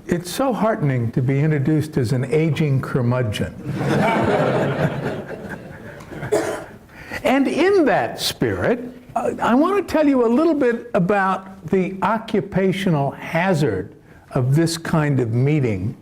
It's so heartening to be introduced as an aging curmudgeon. And in that spirit, I want to tell you a little bit about the occupational hazard of this kind of meeting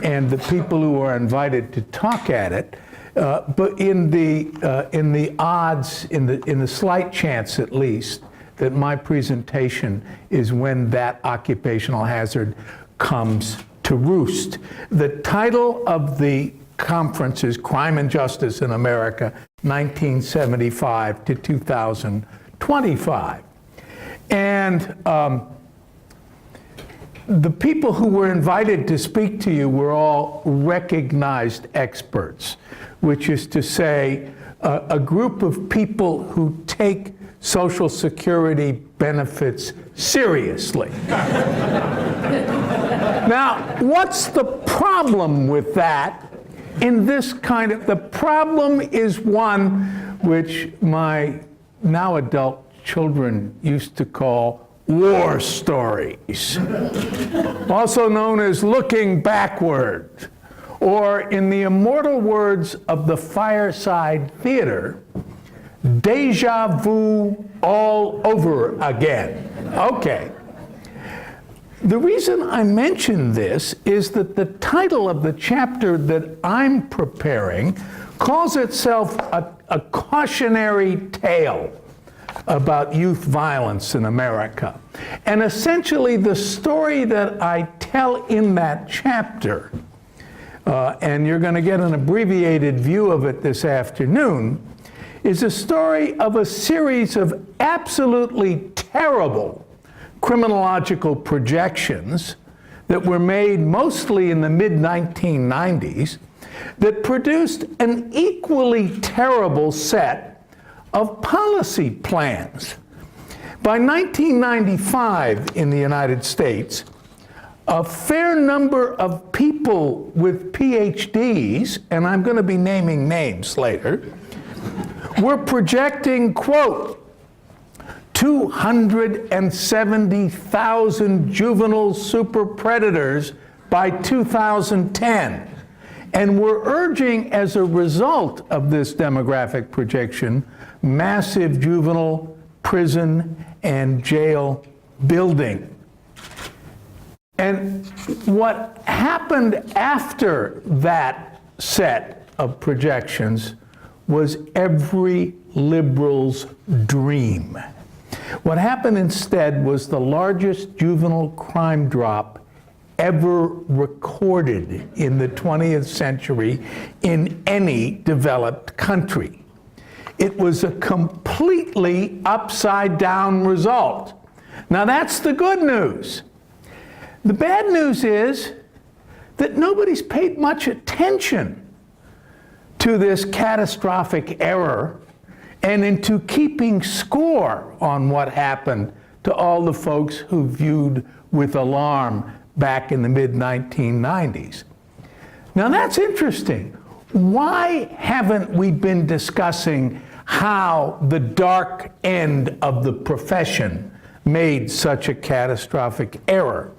and the people who are invited to talk at it. But in the odds, in the slight chance at least, that my presentation is when that occupational hazard comes to roost. The title of the conference is Crime and Justice in America, 1975 to 2025. And the people who were invited to speak to you were all recognized experts, which is to say, a group of people who take Social Security benefits seriously. Now, what's the problem with that in this kind of, the problem is one which my now adult children used to call war stories, also known as looking backward, or in the immortal words of the Fireside Theater, deja vu all over again. Okay. The reason I mention this is that the title of the chapter that I'm preparing calls itself a cautionary tale about youth violence in America. And essentially the story that I tell in that chapter, and you're going to get an abbreviated view of it this afternoon, is a story of a series of absolutely terrible criminological projections that were made mostly in the mid-1990s that produced an equally terrible set of policy plans. By 1995 in the United States, a fair number of people with PhDs, and I'm going to be naming names later, were projecting, quote, 270,000 juvenile super predators by 2010. And we're urging, as a result of this demographic projection, massive juvenile prison and jail building. And what happened after that set of projections was every liberal's dream. What happened instead was the largest juvenile crime drop ever recorded in the 20th century in any developed country. It was a completely upside down result. Now that's the good news. The bad news is that nobody's paid much attention to this catastrophic error and into keeping score on what happened to all the folks who viewed with alarm back in the mid-1990s. Now that's interesting. Why haven't we been discussing how the dark end of the profession made such a catastrophic error?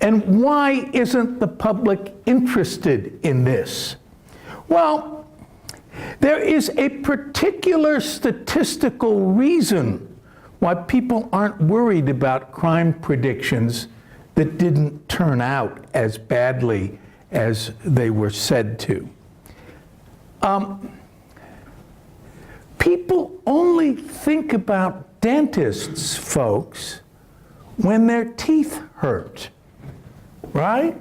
And why isn't the public interested in this? Well, there is a particular statistical reason why people aren't worried about crime predictions that didn't turn out as badly as they were said to. People only think about dentists, folks, when their teeth hurt, right?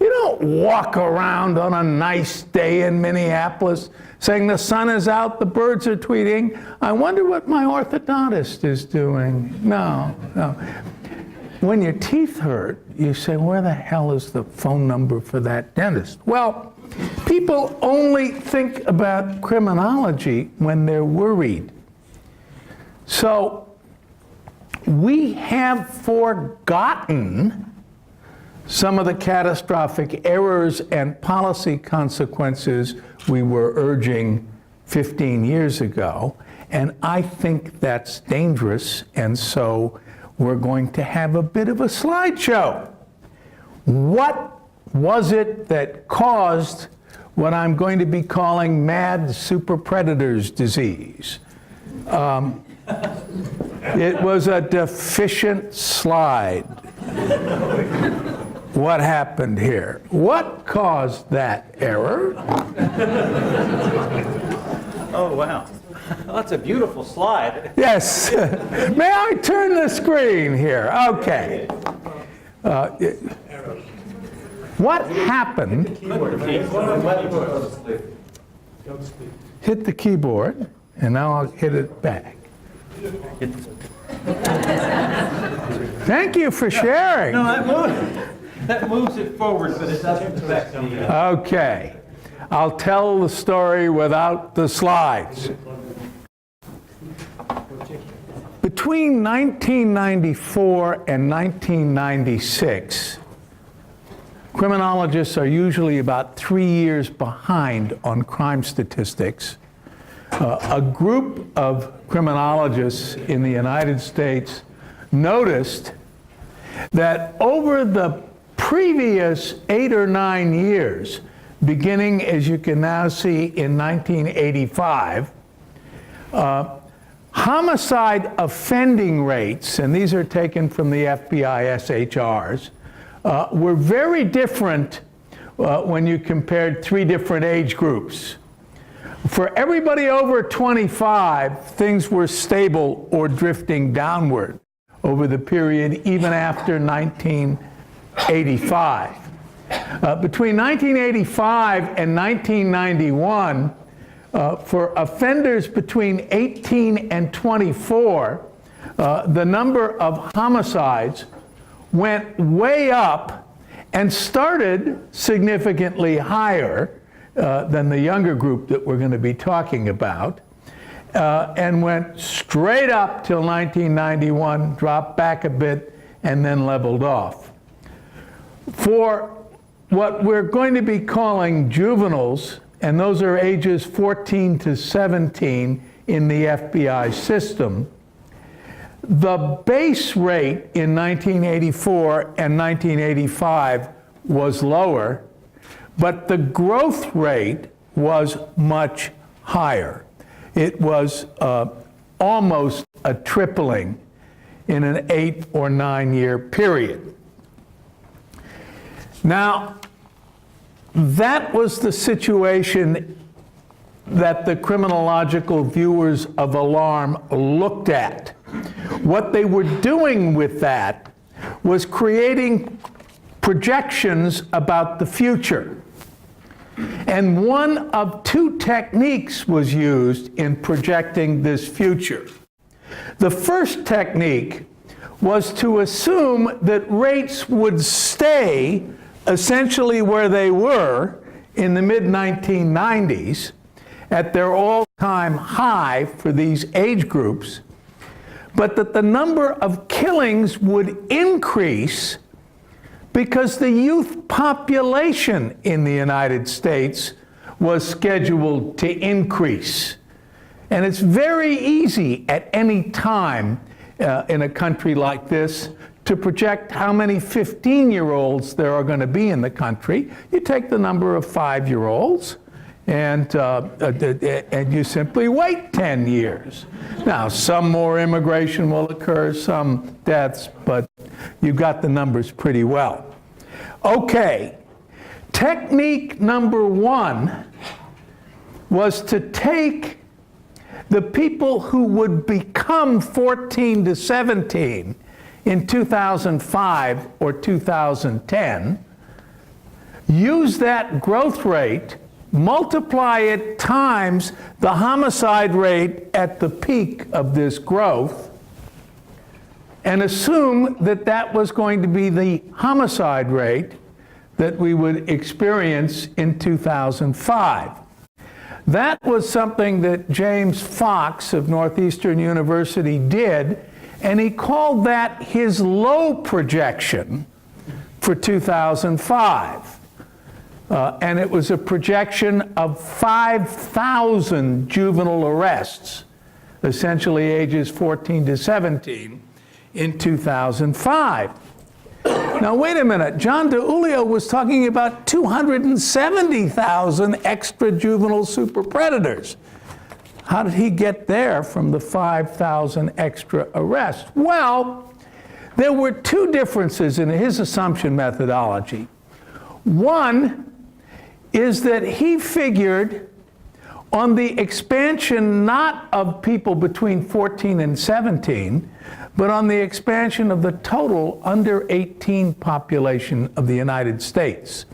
You don't walk around on a nice day in Minneapolis saying the sun is out, the birds are tweeting, I wonder what my orthodontist is doing. No, no. When your teeth hurt, you say, where the hell is the phone number for that dentist? Well, people only think about criminology when they're worried. So we have forgotten some of the catastrophic errors and policy consequences we were urging 15 years ago, and I think that's dangerous, and so we're going to have a bit of a slideshow. What was it that caused what I'm going to be calling mad super predators disease? It was a deficient slide. What happened here? What caused that error? Oh, wow. Well, that's a beautiful slide. Yes. May I turn the screen here? Okay. What happened? Hit the keyboard, and now I'll hit it back. Thank you for sharing. No, that moves it forward, but it doesn't affect the... Okay. I'll tell the story without the slides. Between 1994 and 1996, criminologists are usually about 3 years behind on crime statistics. A group of criminologists in the United States noticed that over the previous 8 or 9 years, beginning, as you can now see, in 1985, homicide offending rates, and these are taken from the FBI SHRs, were very different when you compared 3 different age groups. For everybody over 25, things were stable or drifting downward over the period even after 1985. Between 1985 and 1991, for offenders between 18 and 24, the number of homicides went way up and started significantly higher than the younger group that we're going to be talking about, and went straight up till 1991, dropped back a bit, and then leveled off. For what we're going to be calling juveniles, and those are ages 14 to 17 in the FBI system, the base rate in 1984 and 1985 was lower, but the growth rate was much higher. It was almost a tripling in an 8 or 9 year period. Now, that was the situation that the criminological viewers of alarm looked at. What they were doing with that was creating projections about the future. And one of 2 techniques was used in projecting this future. The first technique was to assume that rates would stay essentially where they were in the mid-1990s at their all-time high for these age groups, but that the number of killings would increase because the youth population in the United States was scheduled to increase. And it's very easy at any time in a country like this to project how many 15-year-olds there are going to be in the country. You take the number of 5-year-olds and you simply wait 10 years. Now, some more immigration will occur, some deaths, but you got the numbers pretty well. Okay, technique number 1 was to take the people who would become 14 to 17 in 2005 or 2010, use that growth rate, multiply it times the homicide rate at the peak of this growth, and assume that that was going to be the homicide rate that we would experience in 2005. That was something that James Fox of Northeastern University did, and he called that his low projection for 2005. And it was a projection of 5,000 juvenile arrests, essentially ages 14 to 17, in 2005. Now, wait a minute. John DeUlio was talking about 270,000 extra juvenile super predators. How did he get there from the 5,000 extra arrests? Well, there were two differences in his assumption methodology. One is that he figured on the expansion not of people between 14 and 17, but on the expansion of the total under 18 population of the United States.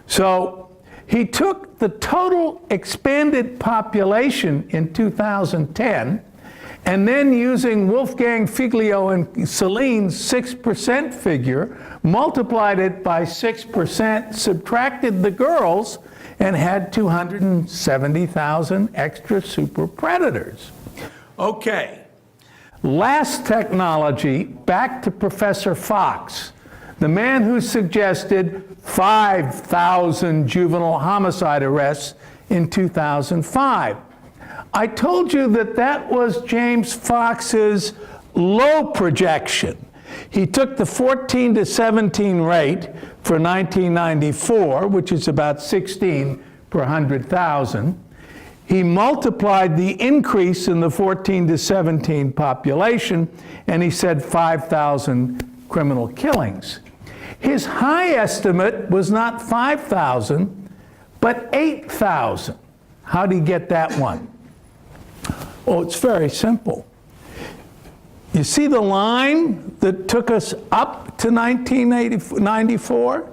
So he took the total expanded population in 2010, and then using Wolfgang Figlio and Celine's 6% figure, multiplied it by 6%, subtracted the girls, and had 270,000 extra super predators. Okay, last technology, back to Professor Fox, the man who suggested 5,000 juvenile homicide arrests in 2005. I told you that that was James Fox's low projection. He took the 14 to 17 rate for 1994, which is about 16 per 100,000. He multiplied the increase in the 14 to 17 population, and he said 5,000 criminal killings. His high estimate was not 5,000, but 8,000. How did he get that one? Oh, it's very simple. You see the line that took us up to 1994?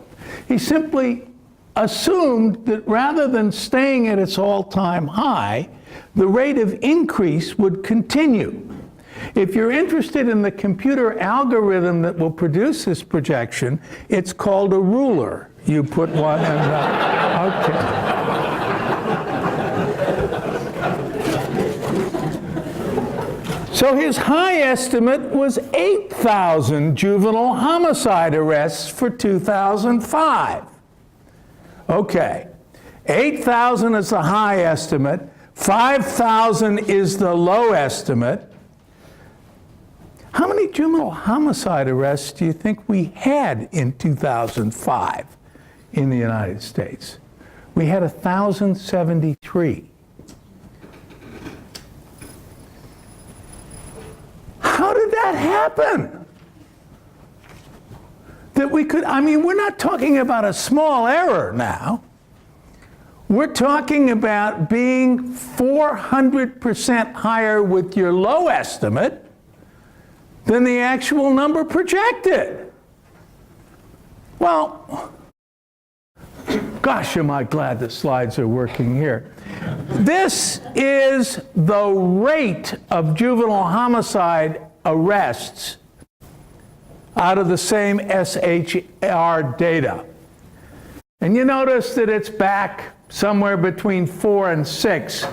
He simply assumed that rather than staying at its all-time high, the rate of increase would continue. If you're interested in the computer algorithm that will produce this projection, it's called a ruler. You put one in the, okay. So his high estimate was 8,000 juvenile homicide arrests for 2005. Okay, 8,000 is the high estimate, 5,000 is the low estimate. How many juvenile homicide arrests do you think we had in 2005 in the United States? We had 1,073. How did that happen? That we could, I mean, we're not talking about a small error now. We're talking about being 400% higher with your low estimate than the actual number projected. Well, gosh, am I glad the slides are working here. This is the rate of juvenile homicide arrests out of the same SHR data. And you notice that it's back somewhere between 4 and 6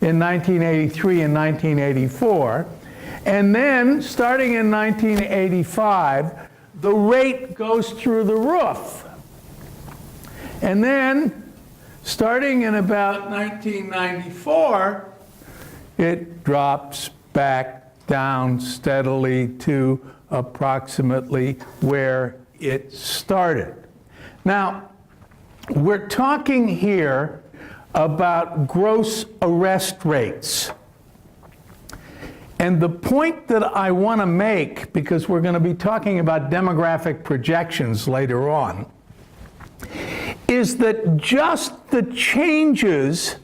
in 1983 and 1984. And then, starting in 1985, the rate goes through the roof. And then, starting in about 1994, it drops back down steadily to approximately where it started. Now, we're talking here about gross arrest rates. And the point that I want to make, because we're going to be talking about demographic projections later on, is that just the changes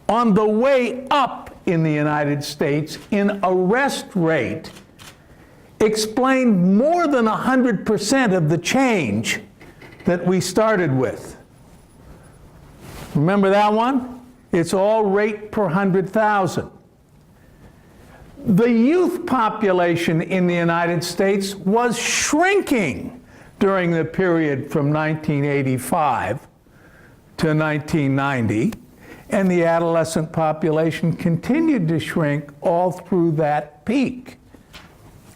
on the way up in the United States in arrest rate explained more than 100% of the change that we started with. Remember that one? It's all rate per 100,000. The youth population in the United States was shrinking during the period from 1985 to 1990, and the adolescent population continued to shrink all through that peak.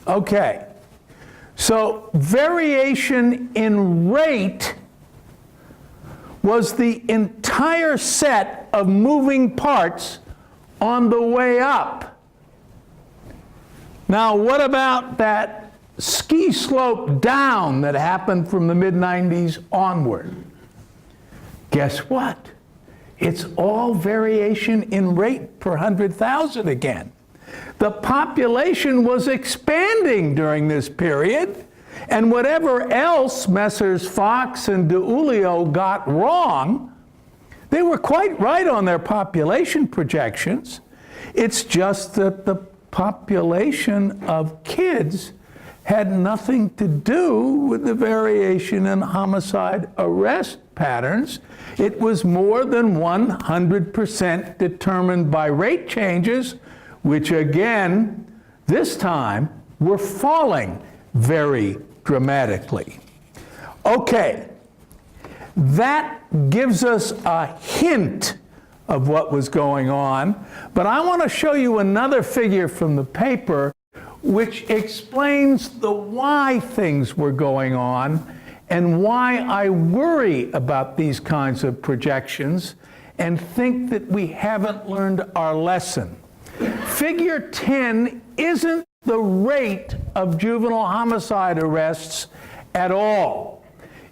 Okay, so variation in rate was the entire set of moving parts on the way up. Now, what about that ski slope down that happened from the mid-90s onward. Guess what? It's all variation in rate per 100,000 again. The population was expanding during this period, and whatever else Messrs. Fox and DiUlio got wrong, they were quite right on their population projections. It's just that the population of kids had nothing to do with the variation in homicide arrest patterns. It was more than 100% determined by rate changes, which again, this time, were falling very dramatically. Okay, that gives us a hint of what was going on, but I want to show you another figure from the paper which explains the why things were going on and why I worry about these kinds of projections and think that we haven't learned our lesson. Figure 10 isn't the rate of juvenile homicide arrests at all.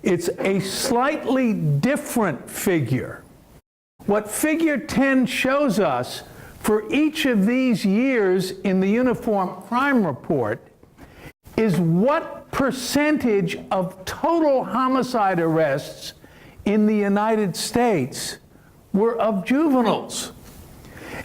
It's a slightly different figure. What figure 10 shows us for each of these years in the Uniform Crime Report is what percentage of total homicide arrests in the United States were of juveniles.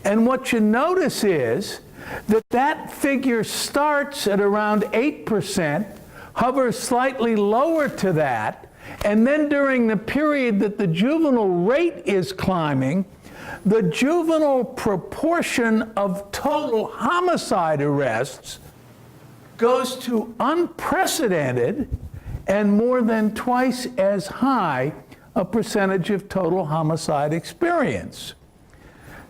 And what you notice is that that figure starts at around 8%, hovers slightly lower to that, and then during the period that the juvenile rate is climbing, the juvenile proportion of total homicide arrests goes to unprecedented and more than twice as high a percentage of total homicide experience.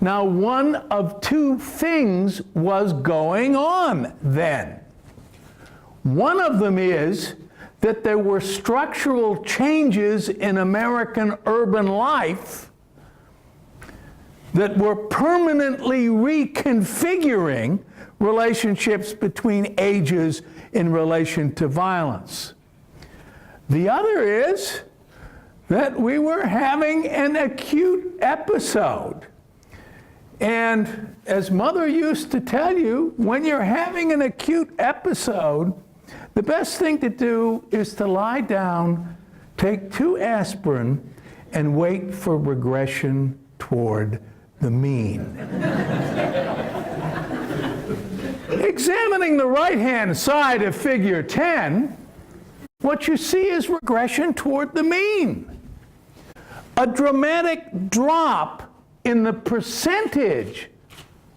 Now, one of two things was going on then. One of them is that there were structural changes in American urban life that were permanently reconfiguring relationships between ages in relation to violence. The other is that we were having an acute episode. And as Mother used to tell you, when you're having an acute episode, the best thing to do is to lie down, take 2 aspirin, and wait for regression toward the mean. Examining the right-hand side of figure 10, what you see is regression toward the mean. A dramatic drop in the percentage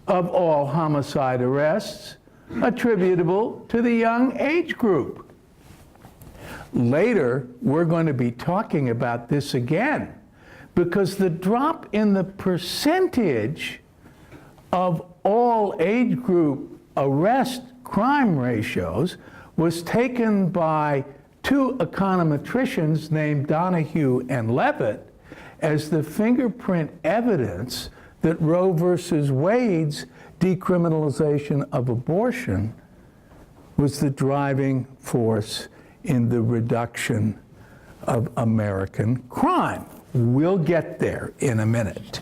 of all homicide arrests attributable to the young age group. Later, we're going to be talking about this again, because the drop in the percentage of all age group arrest crime ratios was taken by 2 econometricians named Donahue and Levitt as the fingerprint evidence that Roe versus Wade's decriminalization of abortion was the driving force in the reduction of American crime. We'll get there in a minute.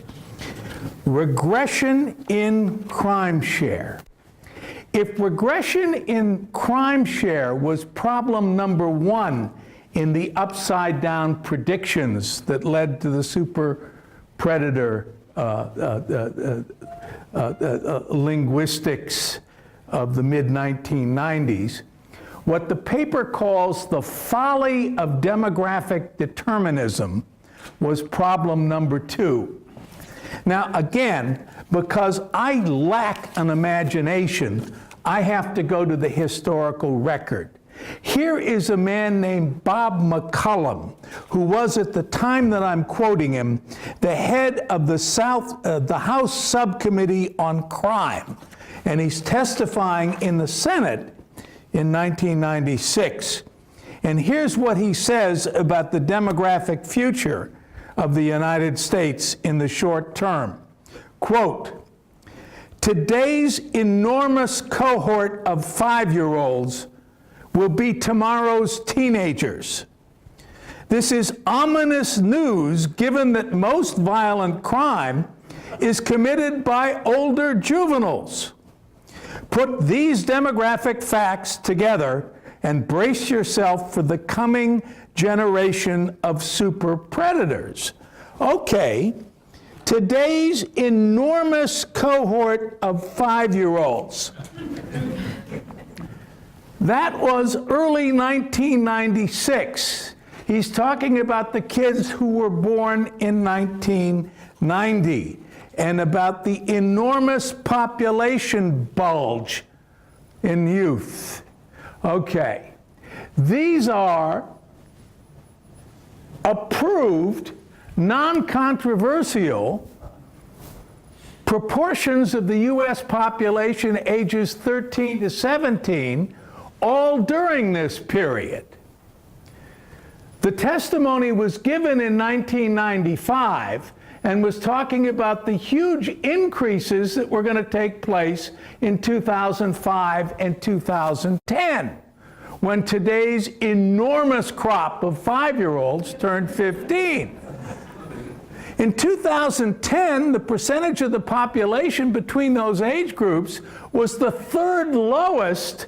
Regression in crime share. If regression in crime share was problem number 1 in the upside-down predictions that led to the super predator linguistics of the mid-1990s, what the paper calls the folly of demographic determinism was problem number 2. Now, again, because I lack an imagination, I have to go to the historical record. Here is a man named Bob McCullum, who was, at the time that I'm quoting him, the head of the House Subcommittee on Crime. And he's testifying in the Senate in 1996. And here's what he says about the demographic future of the United States in the short term. Quote, "Today's enormous cohort of 5-year-olds will be tomorrow's teenagers. This is ominous news given that most violent crime is committed by older juveniles. Put these demographic facts together and brace yourself for the coming generation of super predators. Okay, today's enormous cohort of 5-year-olds. That was early 1996. He's talking about the kids who were born in 1990 and about the enormous population bulge in youth. Okay, these are approved, non-controversial proportions of the US population ages 13 to 17, all during this period. The testimony was given in 1995 and was talking about the huge increases that were going to take place in 2005 and 2010, when today's enormous crop of 5-year-olds turned 15. In 2010, the percentage of the population between those age groups was the third lowest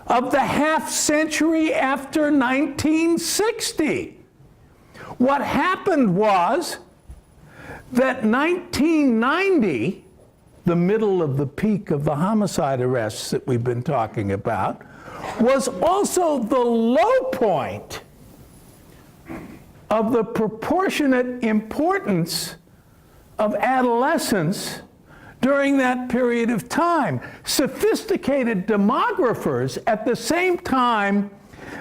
of the half century after 1960. What happened was that 1990, the middle of the peak of the homicide arrests that we've been talking about, was also the low point of the proportionate importance of adolescence during that period of time. Sophisticated demographers, at the same time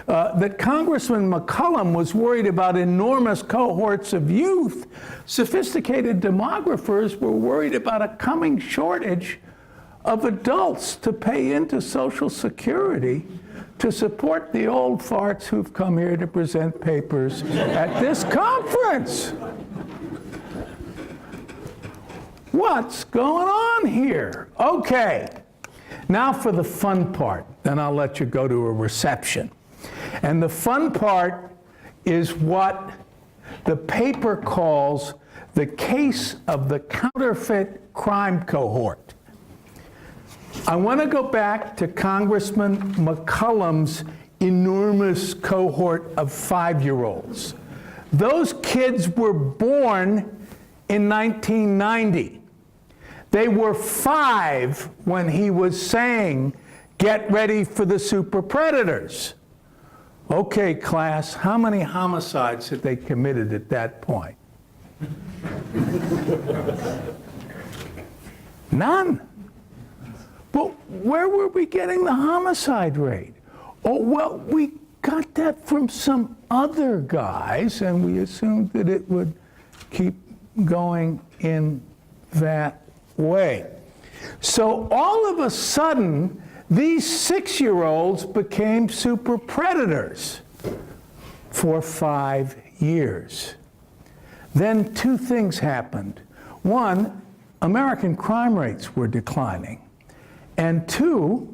that Congressman McCollum was worried about enormous cohorts of youth, sophisticated demographers were worried about a coming shortage of adults to pay into Social Security to support the old farts who've come here to present papers at this conference. What's going on here? Okay, now for the fun part, then I'll let you go to a reception. And the fun part is what the paper calls the case of the counterfeit crime cohort. I want to go back to Congressman McCollum's enormous cohort of 5-year-olds. Those kids were born in 1990. They were 5 when he was saying, "Get ready for the super predators." Okay, class, how many homicides had they committed at that point? None. But where were we getting the homicide rate? Oh, well, we got that from some other guys, and we assumed that it would keep going in that way. So all of a sudden, these 6-year-olds became super predators for 5 years. Then 2 things happened. 1, American crime rates were declining. And 2,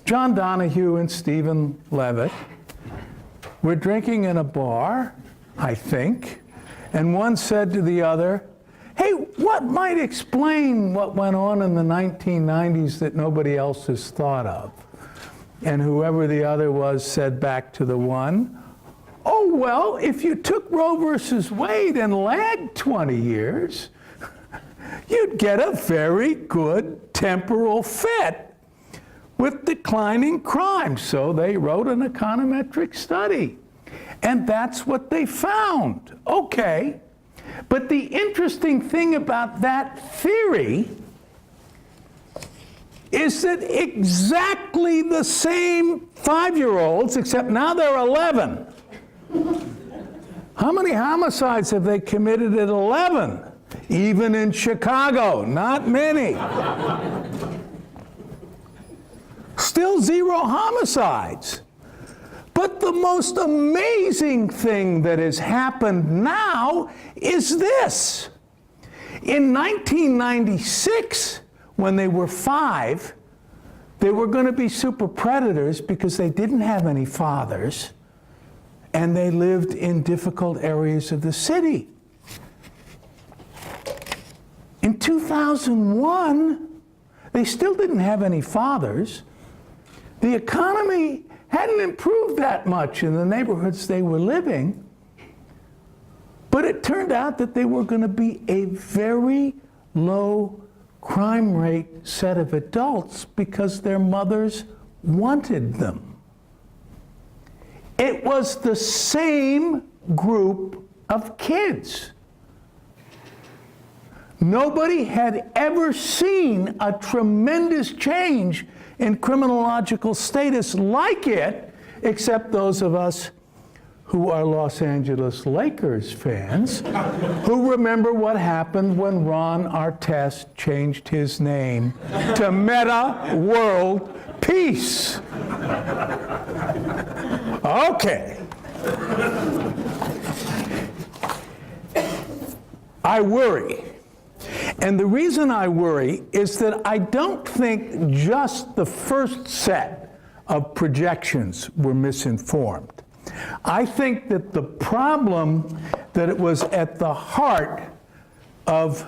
John Donahue and Stephen Levitt were drinking in a bar, I think, and one said to the other, "Hey, what might explain what went on in the 1990s that nobody else has thought of?" And whoever the other was said back to the one, "Oh, well, if you took Roe versus Wade and lagged 20 years, you'd get a very good temporal fit with declining crime." So they wrote an econometric study. And that's what they found. Okay. But the interesting thing about that theory is that exactly the same 5-year-olds, except now they're 11. How many homicides have they committed at 11? Even in Chicago, not many. Still 0 homicides. But the most amazing thing that has happened now is this. In 1996, when they were 5, They were going to be super predators because they didn't have any fathers and they lived in difficult areas of the city. In 2001, they still didn't have any fathers. The economy hadn't improved that much in the neighborhoods they were living, but it turned out that they were going to be a very low crime rate set of adults because their mothers wanted them. It was the same group of kids. Nobody had ever seen a tremendous change in criminological status like it, except those of us who are Los Angeles Lakers fans, who remember what happened when Ron Artest changed his name to Meta World Peace. Okay. I worry. And the reason I worry is that I don't think just the first set of projections were misinformed. I think that the problem that it was at the heart of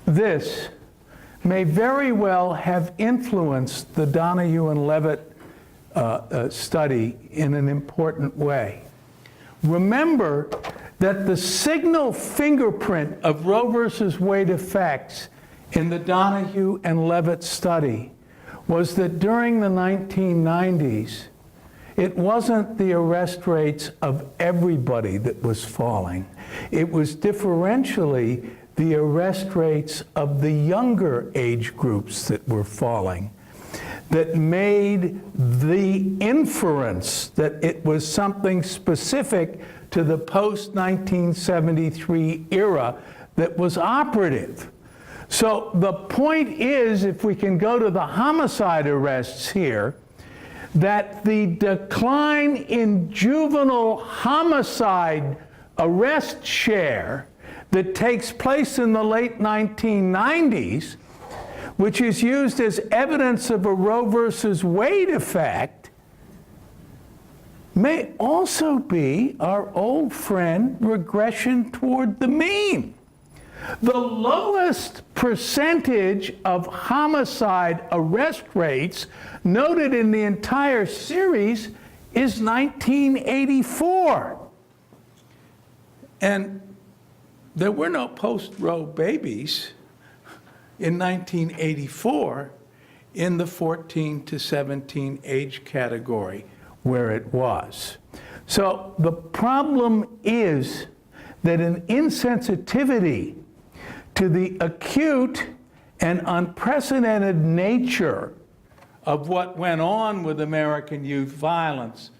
this may very well have influenced the Donahue and Levitt study in an important way. Remember that the signal fingerprint of Roe versus Wade effects in the Donahue and Levitt study was that during the 1990s, it wasn't the arrest rates of everybody that was falling. It was differentially the arrest rates of the younger age groups that were falling that made the inference that it was something specific to the post-1973 era that was operative. So the point is, if we can go to the homicide arrests here, that the decline in juvenile homicide arrest share that takes place in the late 1990s, which is used as evidence of a Roe versus Wade effect, may also be our old friend regression toward the mean. The lowest percentage of homicide arrest rates noted in the entire series is 1984. And there were no post-Roe babies in 1984 in the 14 to 17 age category where it was. So the problem is that an insensitivity to the acute and unprecedented nature of what went on with American youth violence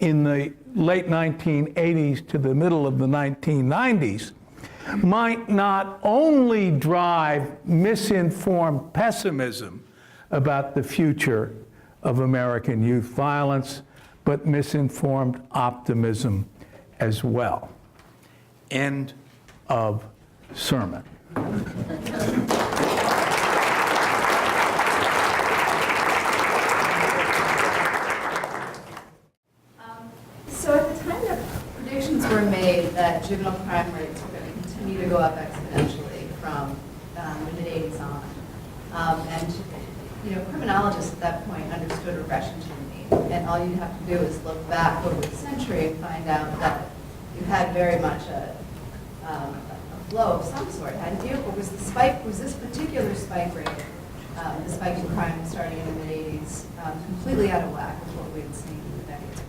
in the late 1980s to the middle of the 1990s might not only drive misinformed pessimism about the future of American youth violence, but misinformed optimism as well. End of sermon. So at the time that predictions were made that juvenile crime rates were going to continue to go up exponentially from the mid-'80s on, and criminologists at that point understood regression to the mean, and all you'd have to do is look back over the century and find out that you had very much a flow of some sort, hadn't you? Or was this particular spike rate, the spike in crime starting in the mid-'80s, completely out of whack with what we had seen in the decades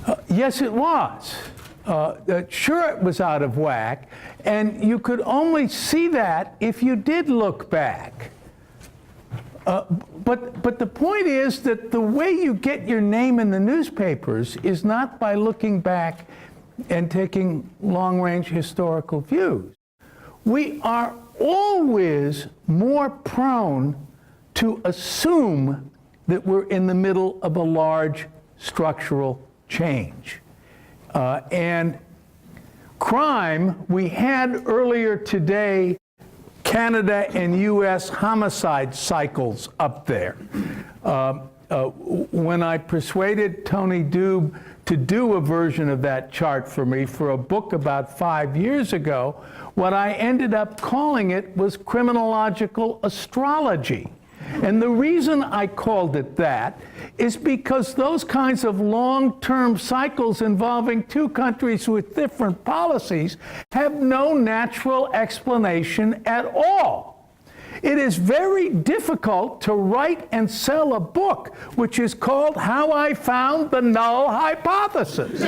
before? Yes, it was. Sure, it was out of whack, and you could only see that if you did look back. But the point is that the way you get your name in the newspapers is not by looking back and taking long-range historical views. We are always more prone to assume that we're in the middle of a large structural change. And crime, we had earlier today Canada and US homicide cycles up there. When I persuaded Tony Dube to do a version of that chart for me for a book about 5 years ago, what I ended up calling it was criminological astrology. And the reason I called it that is because those kinds of long-term cycles involving two countries with different policies have no natural explanation at all. It is very difficult to write and sell a book which is called How I Found the Null Hypothesis.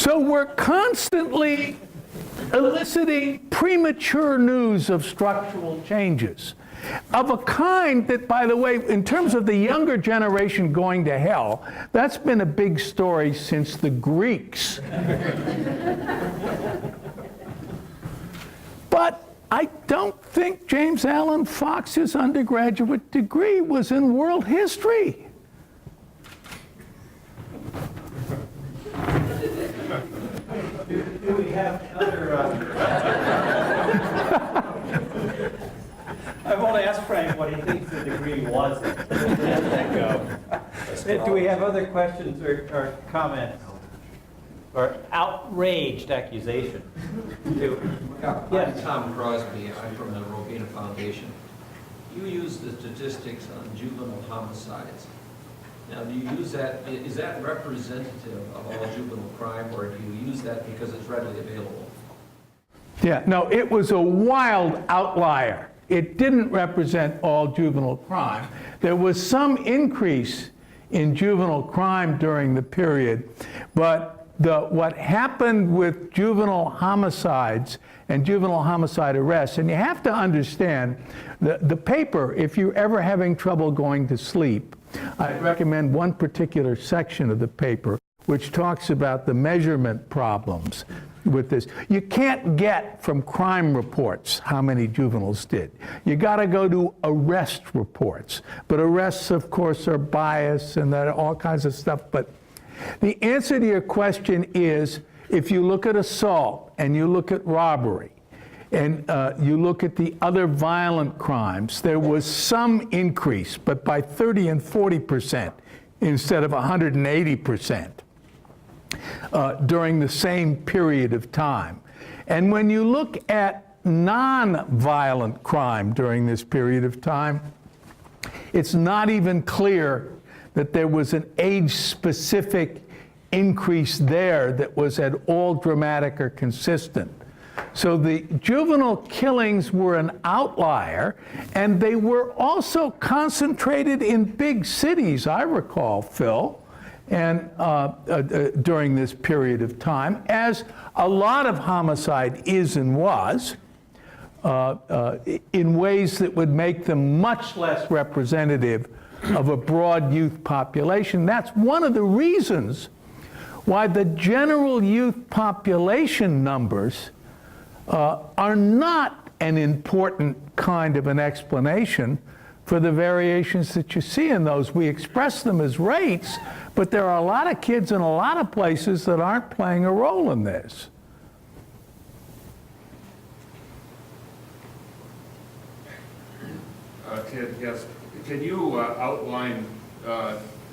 So we're constantly eliciting premature news of structural changes of a kind that, by the way, in terms of the younger generation going to hell, that's been a big story since the Greeks. But I don't think James Allen Fox's undergraduate degree was in world history. Do we have other... I won't ask Frank what he thinks the degree was. Let that go. Do we have other questions or comments? Or outraged accusation? I'm Tom Crosby. I'm from the Robina Foundation. You use the statistics on juvenile homicides. Now, do you use that, is that representative of all juvenile crime, or do you use that because it's readily available? Yeah, no, it was a wild outlier. It didn't represent all juvenile crime. There was some increase in juvenile crime during the period, but what happened with juvenile homicides and juvenile homicide arrests, and you have to understand, the paper, if you're ever having trouble going to sleep, I'd recommend one particular section of the paper which talks about the measurement problems with this. You can't get from crime reports how many juveniles did. You got to go to arrest reports. But arrests, of course, are biased and there are all kinds of stuff. But the answer to your question is, if you look at assault and you look at robbery and you look at the other violent crimes, there was some increase, but by 30 and 40% instead of 180%. During the same period of time. And when you look at non-violent crime during this period of time, it's not even clear that there was an age-specific increase there that was at all dramatic or consistent. So the juvenile killings were an outlier, and they were also concentrated in big cities, I recall, Phil, and during this period of time, as a lot of homicide is and was, in ways that would make them much less representative of a broad youth population. That's one of the reasons why the general youth population numbers are not an important kind of an explanation for the variations that you see in those. We express them as rates, but there are a lot of kids in a lot of places that aren't playing a role in this. Ted, yes. Can you outline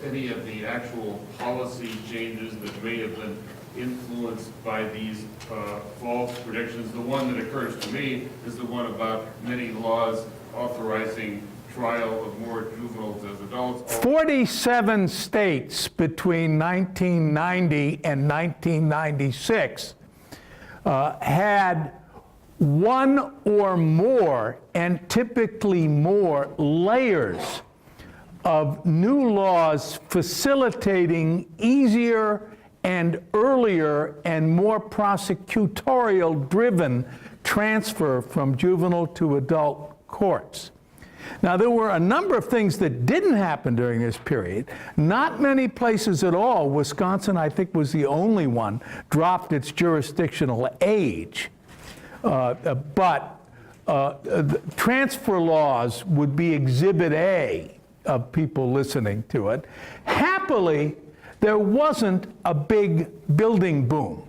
any of the actual policy changes that may have been influenced by these false predictions? The one that occurs to me is the one about many laws authorizing trial of more juveniles as adults. 47 states between 1990 and 1996 had one or more, and typically more, layers of new laws facilitating easier and earlier and more prosecutorial-driven transfer from juvenile to adult courts. Now, there were a number of things that didn't happen during this period. Not many places at all. Wisconsin, I think, was the only one, dropped its jurisdictional age. But the transfer laws would be exhibit A of people listening to it. Happily, there wasn't a big building boom.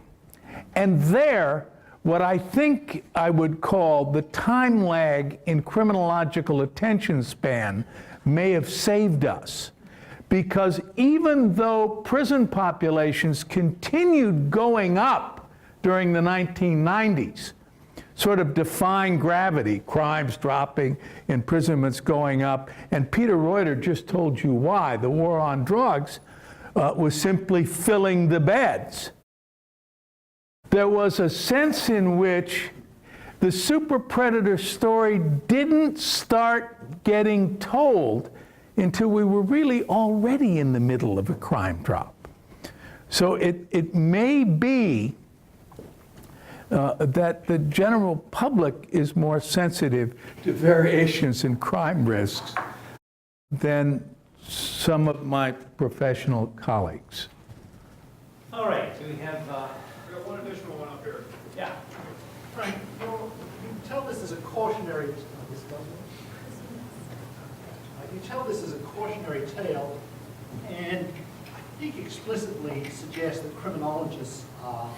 And there, what I think I would call the time lag in criminological attention span may have saved us. Because even though prison populations continued going up during the 1990s, sort of defying gravity, crimes dropping, imprisonments going up, and Peter Reuter just told you why. The war on drugs was simply filling the beds. There was a sense in which the super predator story didn't start getting told until we were really already in the middle of a crime drop. So it may be that the general public is more sensitive to variations in crime risks than some of my professional colleagues. All right, do we have, We got one additional one up here. yeah. Frank, you tell this as a cautionary, you tell this as a cautionary tale, and I think explicitly suggest that criminologists are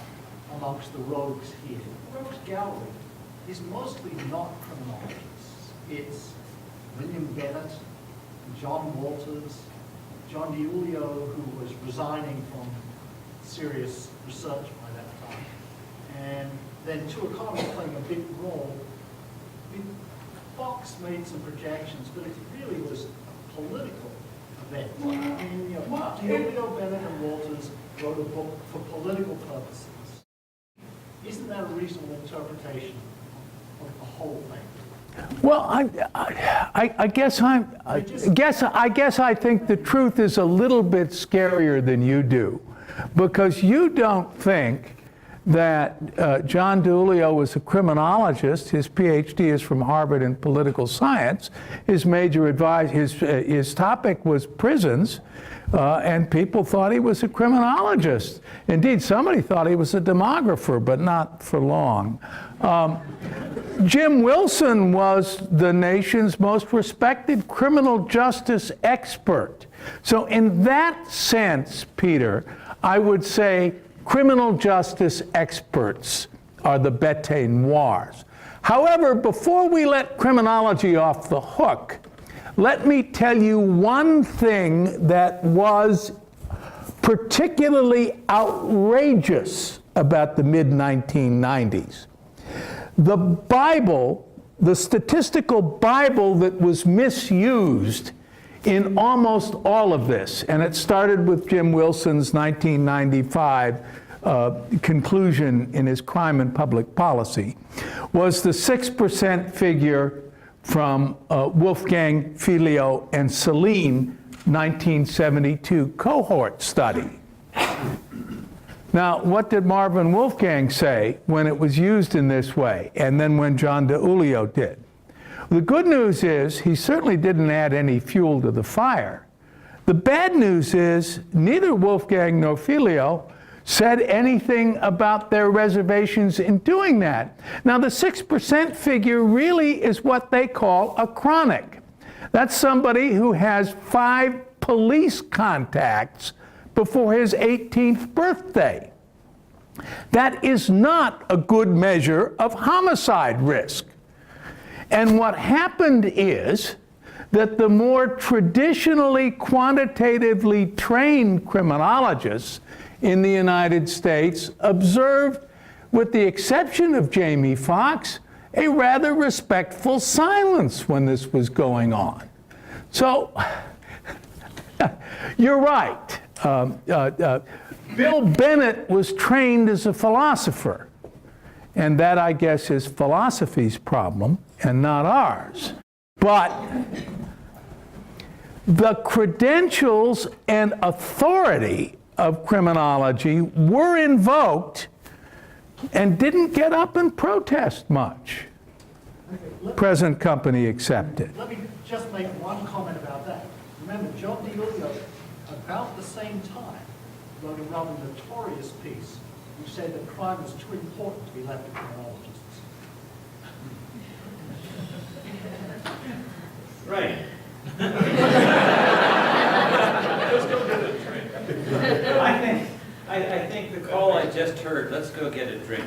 amongst the rogues here. The rogues gallery is mostly not criminologists. It's William Bennett, John Walters, John DiIulio, who was resigning from serious research by that time, and then two economists playing a big role. I mean, Fox made some projections, but it really was a political event. I mean, you know, DiIulio, Bennett, and Walters wrote a book for political purposes. Isn't that a reasonable interpretation of the whole thing? Well, I guess I think the truth is a little bit scarier than you do, because you don't think that John DiIulio was a criminologist. His PhD is from Harvard in political science. His major his topic was prisons, and people thought he was a criminologist. Indeed, somebody thought he was a demographer, but not for long. Jim Wilson was the nation's most respected criminal justice expert. So in that sense, Peter, I would say criminal justice experts are the bête noires. However, before we let criminology off the hook, let me tell you one thing that was particularly outrageous about the mid-1990s. The Bible, the statistical Bible that was misused in almost all of this, and it started with Jim Wilson's 1995 conclusion in his Crime and Public Policy, was the 6% figure from Wolfgang Filio and Celine 1972 cohort study. Now, what did Marvin Wolfgang say when it was used in this way, and then when John DiIulio did? The good news is he certainly didn't add any fuel to the fire. The bad news is neither Wolfgang nor Filio said anything about their reservations in doing that. Now, the 6% figure really is what they call a chronic. That's somebody who has 5 police contacts before his 18th birthday. That is not a good measure of homicide risk. And what happened is that the more traditionally quantitatively trained criminologists in the United States observed, with the exception of Jamie Foxx, a rather respectful silence when this was going on. So, you're right. Bill Bennett was trained as a philosopher, and that, I guess, is philosophy's problem and not ours. But the credentials and authority of criminology were invoked and didn't get up and protest much. Present company accepted. Let me just make one comment about that. Remember, John DiIulio, about the same time, wrote a rather notorious piece which said that crime was too important to be left to criminologists. Right. I think the call I just heard, let's go get a drink.